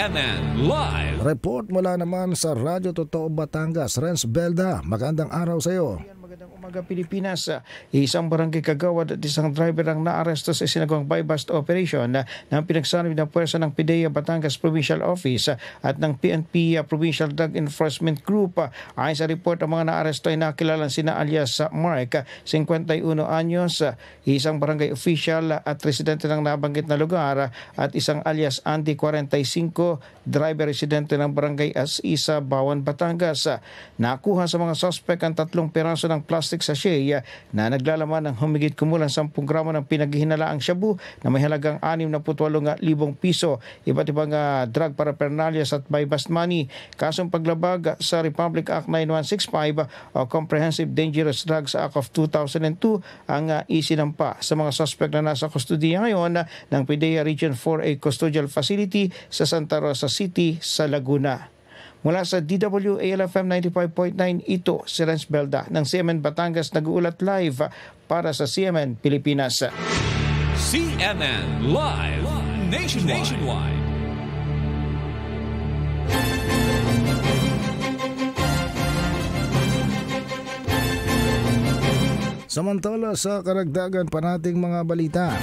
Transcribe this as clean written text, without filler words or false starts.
CNN Live. Report mula naman sa Radyo Totoo Batangas, Renz Belda. Magandang araw sa iyo. Magandang umaga Pilipinas. Isang barangay kagawad at isang driver ang naaresto sa sinagawang buy-bust operation ng pinagsanib ng puwersa ng PIDEA Batangas Provincial Office at ng PNP Provincial Drug Enforcement Group. Ayon sa report, ang mga naaresto ay nakilalan sina alias Mark, 51 anyos, isang barangay official at residente ng nabanggit na lugar, at isang alias Andy, 45, driver residente ng barangay As-Isa, Bawan, Batangas. Nakuha sa mga suspect ang 3 piraso ng plastic sachet na naglalaman ng humigit kumulang 10 gramo ng pinaghihinalaang shabu na may halagang 68,000 piso, iba't ibang drug paraphernalias at buy-bust money. Kasong paglabag sa Republic Act 9165 o Comprehensive Dangerous Drugs Act of 2002 ang isinampa sa mga suspect na nasa kustudiya ngayon ng PIDEA Region 4A Custodial Facility sa Santa Rosa City sa Laguna. Mula sa DWALFM 95.9, ito si Renz Belda ng CMN Batangas, nag-uulat live para sa CMN Pilipinas. CNN Live Nationwide. Samantala sa karagdagan pa nating mga balita.